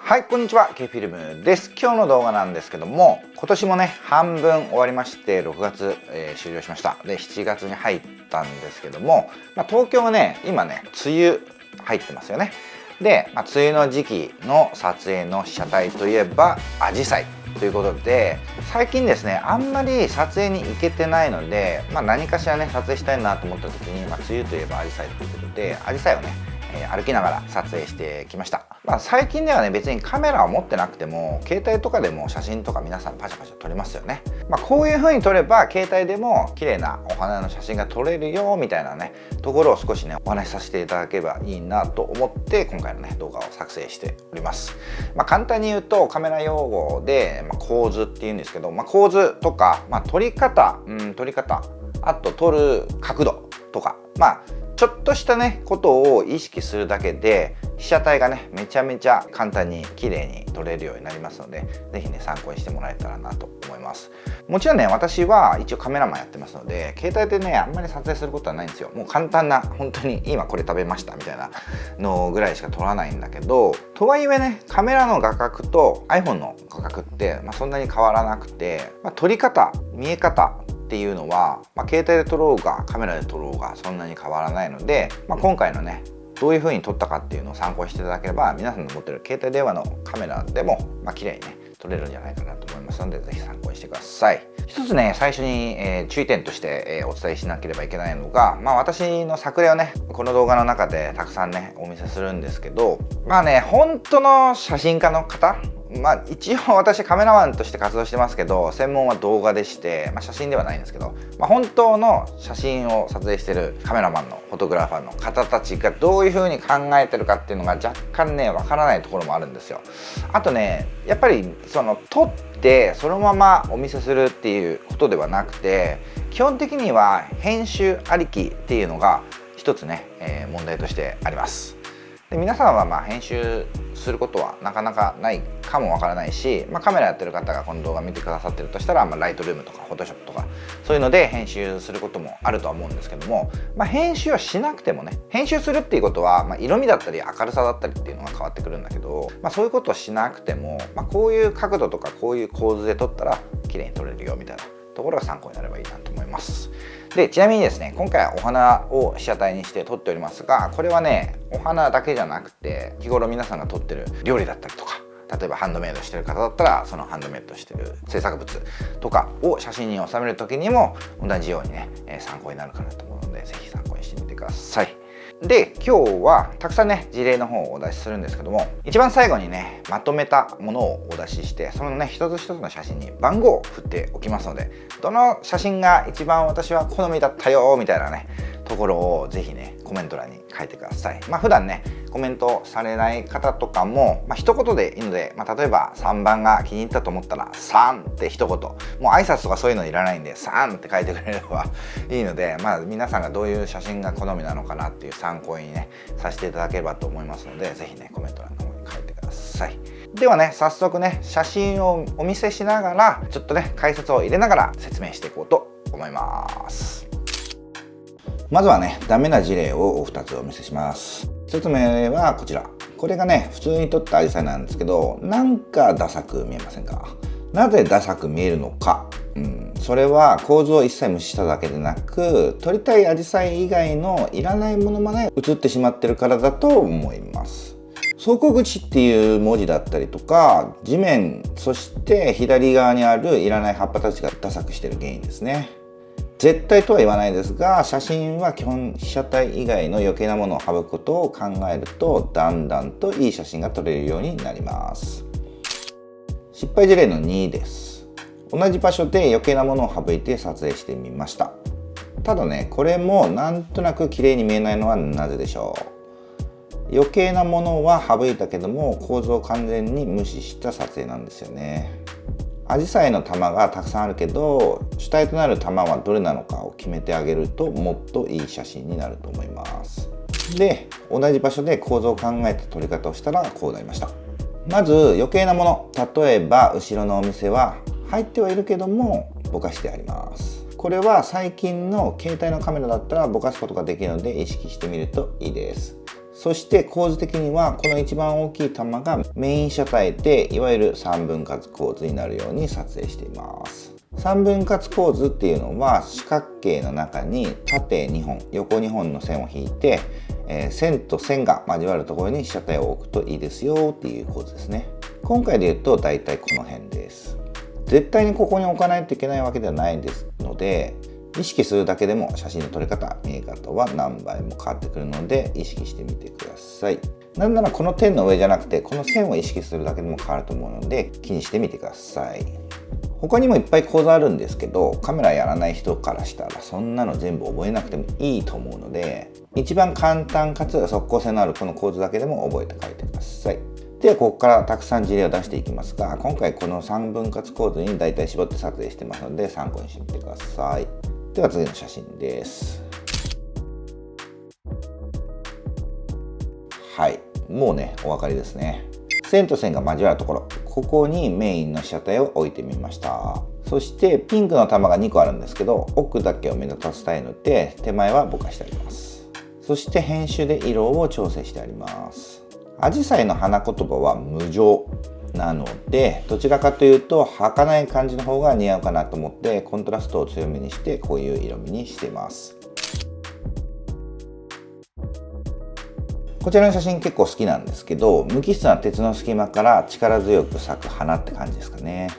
はい、こんにちは。K フィルムです。今日の動画なんですけども、今年もね、半分終わりまして、6月、終了しました。で、7月に入ったんですけども、東京はね、今ね、梅雨入ってますよね。で、梅雨の時期の撮影の被写体といえば、アジサイということで、最近ですね、あんまり撮影に行けてないので、何かしらね、撮影したいなと思った時に、梅雨といえばアジサイということで、アジサイをね、歩きながら撮影してきました。最近ではね、別にカメラを持ってなくても携帯とかでも写真とか皆さんパシャパシャ撮れますよね。こういう風に撮れば携帯でも綺麗なお花の写真が撮れるよみたいなねところを少しねお話しさせていただければいいなと思って今回のね動画を作成しております。簡単に言うとカメラ用語で、構図っていうんですけど、構図とか、撮り方、あと撮る角度とかちょっとしたねことを意識するだけで被写体がねめちゃめちゃ簡単に綺麗に撮れるようになりますので、是非ね参考にしてもらえたらなと思います。もちろんね、私は一応カメラマンやってますので携帯でねあんまり撮影することはないんですよ。もう簡単な本当に今これ食べましたみたいなのぐらいしか撮らないんだけど、とはいえねカメラの画角と iPhone の画角って、そんなに変わらなくて、撮り方見え方っていうのは、携帯で撮ろうがカメラで撮ろうがそんなに変わらないので、今回のねどういう風に撮ったかっていうのを参考にしていただければ皆さんの持ってる携帯電話のカメラでも綺麗にね撮れるんじゃないかなと思いますので、ぜひ参考にしてください。一つね最初に、注意点として、お伝えしなければいけないのが、私の作例をねこの動画の中でたくさんねお見せするんですけど、本当の写真家の方、一応私カメラマンとして活動してますけど専門は動画でして、写真ではないんですけど、本当の写真を撮影してるカメラマンのフォトグラファーの方たちがどういう風に考えてるかっていうのが若干ねわからないところもあるんですよ。あとねやっぱりその撮ってそのままお見せするっていうことではなくて、基本的には編集ありきっていうのが一つね、問題としてあります。で皆さんは編集することはなかなかないかもわからないし、カメラやってる方がこの動画見てくださってるとしたら、ライトルームとかフォトショップとかそういうので編集することもあるとは思うんですけども、編集はしなくてもね、編集するっていうことは、色味だったり明るさだったりっていうのが変わってくるんだけど、そういうことをしなくても、こういう角度とかこういう構図で撮ったら綺麗に撮れるよみたいなところが参考になればいいなと思います。でちなみにですね、今回はお花を被写体にして撮っておりますが、これはねお花だけじゃなくて日頃皆さんが撮ってる料理だったりとか、例えばハンドメイドしてる方だったらそのハンドメイドしてる制作物とかを写真に収める時にも同じようにね、参考になるかなと思うので、是非参考にしてみてください。で今日はたくさんね事例の方をお出しするんですけども、一番最後にねまとめたものをお出しして、そのね一つ一つの写真に番号を振っておきますので、どの写真が一番私は好みだったよみたいなねところをぜひねコメント欄に書いてください。普段ねコメントされない方とかも、一言でいいので、例えば3番が気に入ったと思ったら3って一言、もう挨拶とかそういうのいらないんで3って書いてくれればいいので、皆さんがどういう写真が好みなのかなっていう参考にねさせていただければと思いますので、ぜひねコメント欄の方に書いてください。ではね早速ね写真をお見せしながらちょっとね解説を入れながら説明していこうと思います。まずはねダメな事例を2つお見せします。1つ目はこちら。これがね普通に撮ったアジサイなんですけど、なんかダサく見えませんか？なぜダサく見えるのか、それは構図を一切無視しただけでなく、撮りたいアジサイ以外のいらないものまで映ってしまってるからだと思います。走行口っていう文字だったりとか地面、そして左側にあるいらない葉っぱたちがダサくしてる原因ですね。絶対とは言わないですが、写真は基本被写体以外の余計なものを省くことを考えるとだんだんといい写真が撮れるようになります。失敗事例の2です。同じ場所で余計なものを省いて撮影してみました。ただねこれもなんとなく綺麗に見えないのはなぜでしょう。余計なものは省いたけども構図を完全に無視した撮影なんですよね。アジサイの玉がたくさんあるけど主体となる玉はどれなのかを決めてあげるともっといい写真になると思います。で同じ場所で構造を考えた撮り方をしたらこうなりました。まず余計なもの、例えば後ろのお店は入ってはいるけどもぼかしてあります。これは最近の携帯のカメラだったらぼかすことができるので意識してみるといいです。そして構図的にはこの一番大きい玉がメイン被写体で、いわゆる3分割構図になるように撮影しています。3分割構図っていうのは四角形の中に縦2本横2本の線を引いて、線と線が交わるところに被写体を置くといいですよっていう構図ですね。今回で言うと大体この辺です。絶対にここに置かないといけないわけではないですので、意識するだけでも写真の撮り方、見え方は何倍も変わってくるので意識してみてください。なんならこの点の上じゃなくてこの線を意識するだけでも変わると思うので気にしてみてください。他にもいっぱい講座あるんですけど、カメラやらない人からしたらそんなの全部覚えなくてもいいと思うので、一番簡単かつ即効性のあるこの構図だけでも覚えて帰ってください。ではここからたくさん事例を出していきますが、今回この3分割構図に大体絞って撮影してますので参考にしてみてください。では次の写真です。はい、もうねお分かりですね。線と線が交わるところ、ここにメインの被写体を置いてみました。そしてピンクの玉が2個あるんですけど、奥だけを目立たせたいので手前はぼかしてあります。そして編集で色を調整してあります。アジサイの花言葉は無情なので、どちらかというと儚い感じの方が似合うかなと思ってコントラストを強めにしてこういう色味にしています。こちらの写真結構好きなんですけど、無機質な鉄の隙間から力強く咲く花って感じですかね。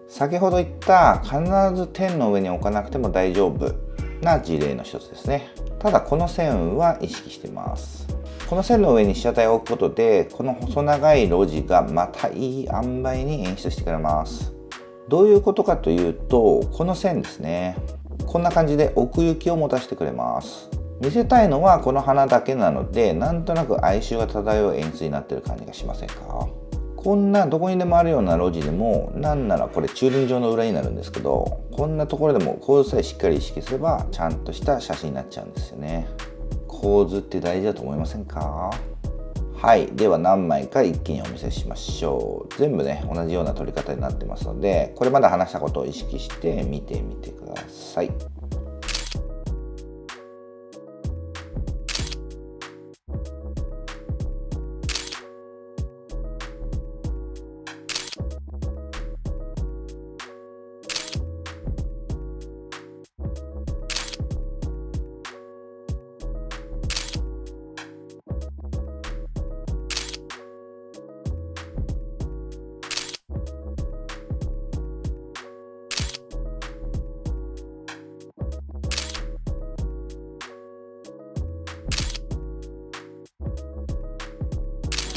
先ほど言った必ず点の上に置かなくても大丈夫な事例の一つですね。ただこの線は意識しています。この線の上に被写体を置くことで、この細長い路地がまたいい塩梅に演出してくれます。どういうことかというと、この線ですね。こんな感じで奥行きを持たせてくれます。見せたいのはこの花だけなので、なんとなく哀愁が漂う演出になっている感じがしませんか？こんなどこにでもあるような路地でも、なんならこれ駐輪場の裏になるんですけど、こんなところでも構図さえしっかり意識すればちゃんとした写真になっちゃうんですよね。構図って大事だと思いませんか？はい、では何枚か一気にお見せしましょう。全部ね同じような撮り方になってますので、これまで話したことを意識して見てみてください。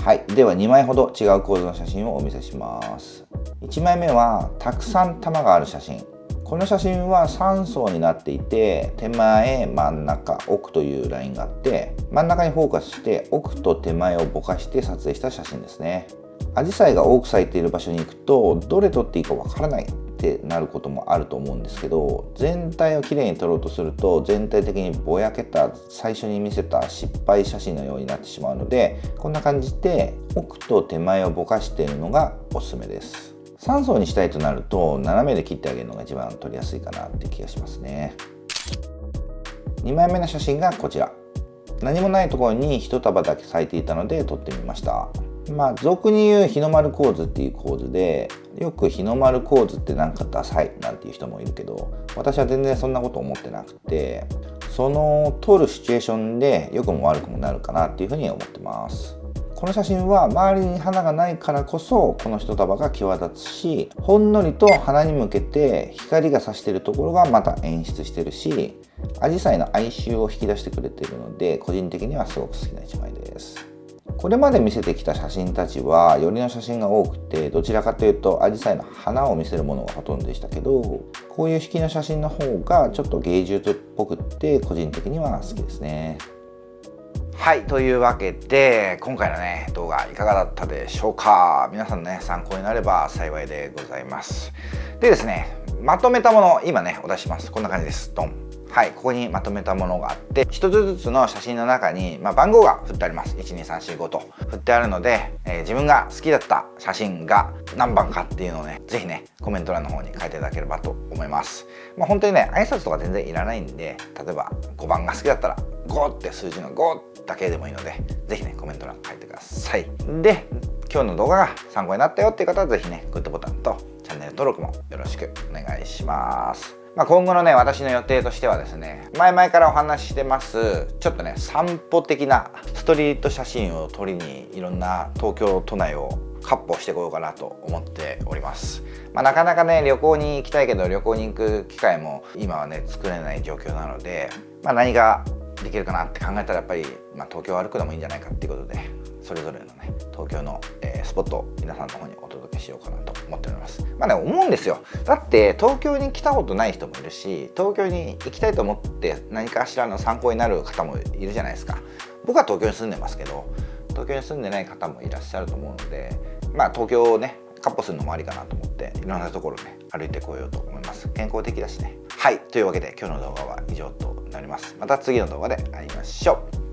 はい、では2枚ほど違う構図の写真をお見せします。1枚目はたくさん玉がある写真。この写真は3層になっていて、手前、真ん中、奥というラインがあって、真ん中にフォーカスして奥と手前をぼかして撮影した写真ですね。アジサイが多く咲いている場所に行くと、どれ撮っていいかわからないってなることもあると思うんですけど、全体をきれいに撮ろうとすると全体的にぼやけた、最初に見せた失敗写真のようになってしまうので、こんな感じで奥と手前をぼかしているのがおすすめです。3層にしたいとなると斜めで切ってあげるのが一番撮りやすいかなって気がしますね。2枚目の写真がこちら。何もないところに一束だけ咲いていたので撮ってみました。俗に言う日の丸構図っていう構図で、よく日の丸構図ってなんかダサいなんていう人もいるけど、私は全然そんなこと思ってなくて、その撮るシチュエーションで良くも悪くもなるかなっていうふうに思ってます。この写真は周りに花がないからこそこの一束が際立つし、ほんのりと花に向けて光が差しているところがまた演出してるし、アジサイの哀愁を引き出してくれているので、個人的にはすごく好きな一枚です。これまで見せてきた写真たちは寄りの写真が多くて、どちらかというとアジサイの花を見せるものがほとんどでしたけど、こういう引きの写真の方がちょっと芸術っぽくって個人的には好きですね。はい、というわけで今回のね動画いかがだったでしょうか。皆さんのね参考になれば幸いでございます。でですね、まとめたものを今ねお出しします。こんな感じです。ドン。はい、ここにまとめたものがあって、一つずつの写真の中に、番号が振ってあります。12345と振ってあるので、自分が好きだった写真が何番かっていうのをね、ぜひねコメント欄の方に書いていただければと思います。本当にね、挨拶とか全然いらないんで、例えば5番が好きだったら5って数字の5だけでもいいので、ぜひねコメント欄書いてください。で、今日の動画が参考になったよっていう方はぜひねグッドボタンとチャンネル登録もよろしくお願いします。今後のね、私の予定としてはですね、前々からお話ししてます、ちょっとね、散歩的なストリート写真を撮りに、いろんな東京都内を闊歩してこようかなと思っております。なかなかね、旅行に行きたいけど、旅行に行く機会も今はね、作れない状況なので、何ができるかなって考えたら、やっぱり、東京を歩くのもいいんじゃないかっていうことで、それぞれのね、東京の、スポットを皆さんの方にお届けしようかなと思っております。思うんですよ。だって東京に来たことない人もいるし、東京に行きたいと思って何かしらの参考になる方もいるじゃないですか。僕は東京に住んでますけど、東京に住んでない方もいらっしゃると思うので、東京をね闊歩するのもありかなと思って、いろんなところね歩いてこようと思います。健康的だしね。はい、というわけで今日の動画は以上となります。また次の動画で会いましょう。